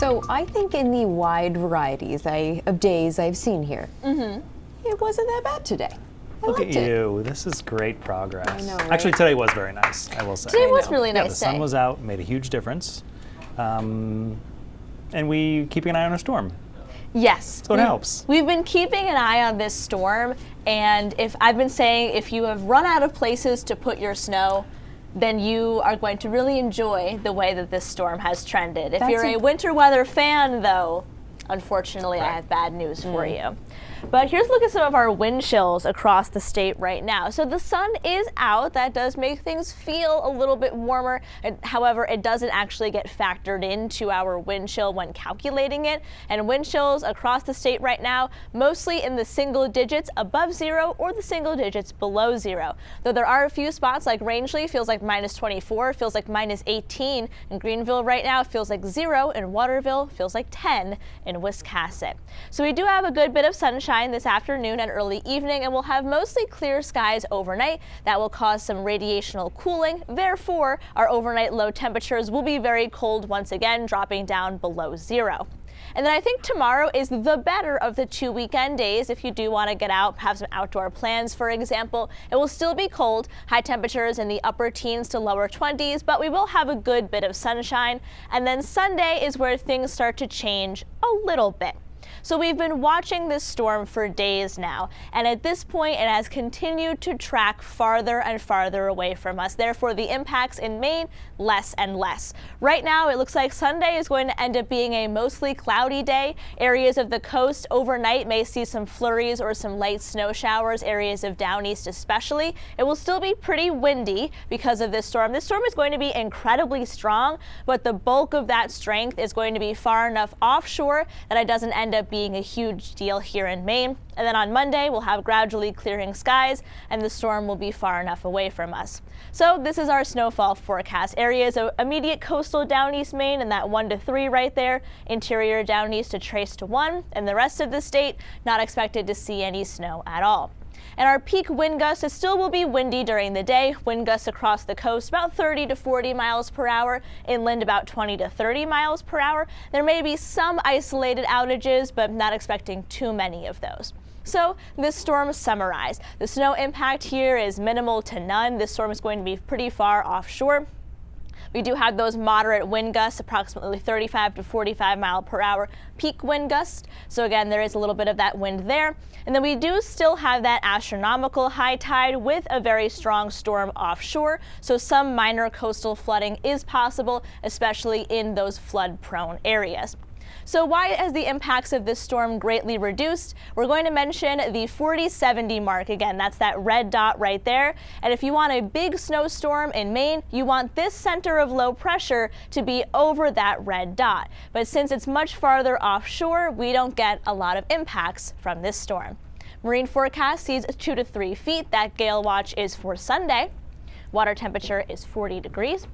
So I think in the wide varieties of days I've seen here, it wasn't that bad today. Look at liked it. you. This is great progress. I know, right? Actually, today was very nice, I will say. Today was know. really Yeah, nice the sun day. was out, made a huge difference. And we keeping an eye on a storm, Yes. so it helps. We've been keeping an eye on this storm, and I've been saying if you have run out of places to put your snow, then you are going to really enjoy the way that this storm has trended. If That's you're a winter weather fan, though, unfortunately, I Right. have bad news for you. But here's a look at some of our wind chills across the state right now. So the sun is out. That does make things feel a little bit warmer. However, it doesn't actually get factored into our wind chill when calculating it. And wind chills across the state right now, mostly in the single digits above zero or the single digits below zero. Though there are a few spots like Rangeley feels like -24, feels like -18 in Greenville right now, feels like 0 in Waterville, feels like 10 in Wiscasset. So we do have a good bit of sunshine this afternoon and early evening, and we'll have mostly clear skies overnight. That will cause some radiational cooling. Therefore, our overnight low temperatures will be very cold once again, dropping down below zero. And then I think tomorrow is the better of the 2 weekend days. If you do want to get out, have some outdoor plans, for example, it will still be cold, high temperatures in the upper teens to lower 20s, but we will have a good bit of sunshine. And then Sunday is where things start to change a little bit. So we've been watching this storm for days now, and at this point it has continued to track farther and farther away from us. Therefore, the impacts in Maine, less and less. Right now, it looks like Sunday is going to end up being a mostly cloudy day. Areas of the coast overnight may see some flurries or some light snow showers, areas of down east especially. It will still be pretty windy because of this storm. This storm is going to be incredibly strong, but the bulk of that strength is going to be far enough offshore that it doesn't end up being a huge deal here in Maine. And then on Monday, we'll have gradually clearing skies and the storm will be far enough away from us. So this is our snowfall forecast. Areas of immediate coastal down east Maine and that 1 to 3 right there, interior down east to trace to 1, and the rest of the state not expected to see any snow at all. And our peak wind gusts, it still will be windy during the day. Wind gusts across the coast about 30 to 40 miles per hour, inland about 20 to 30 miles per hour. There may be some isolated outages, but not expecting too many of those. So this storm summarized. The snow impact here is minimal to none. This storm is going to be pretty far offshore. We do have those moderate wind gusts, approximately 35 to 45 mile per hour peak wind gusts. So again, there is a little bit of that wind there. And then we do still have that astronomical high tide with a very strong storm offshore. So some minor coastal flooding is possible, especially in those flood prone areas. So why has the impacts of this storm greatly reduced? We're going to mention the 40-70 mark. Again, that's that red dot right there. And if you want a big snowstorm in Maine, you want this center of low pressure to be over that red dot. But since it's much farther offshore, we don't get a lot of impacts from this storm. Marine forecast sees 2 to 3 feet. That gale watch is for Sunday. Water temperature is 40 degrees.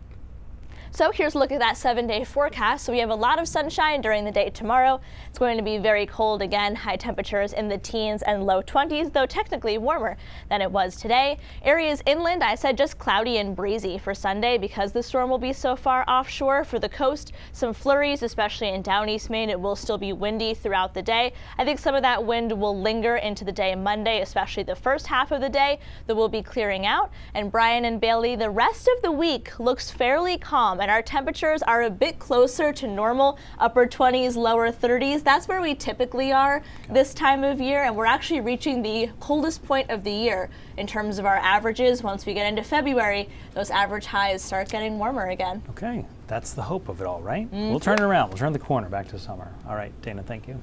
So here's a look at that 7-day forecast. So we have a lot of sunshine during the day tomorrow. It's going to be very cold again, high temperatures in the teens and low 20s, though technically warmer than it was today. Areas inland, I said just cloudy and breezy for Sunday because the storm will be so far offshore. For the coast, some flurries, especially in down east Maine. It will still be windy throughout the day. I think some of that wind will linger into the day Monday, especially the first half of the day that will be clearing out. And Bryan and Bailey, the rest of the week looks fairly calm. And our temperatures are a bit closer to normal, upper 20s, lower 30s. That's where we typically are this time of year, and we're actually reaching the coldest point of the year in terms of our averages. Once we get into February, those average highs start getting warmer again. Okay, that's the hope of it all, right? We'll turn it around. We'll turn the corner back to summer. All right, Dana, thank you.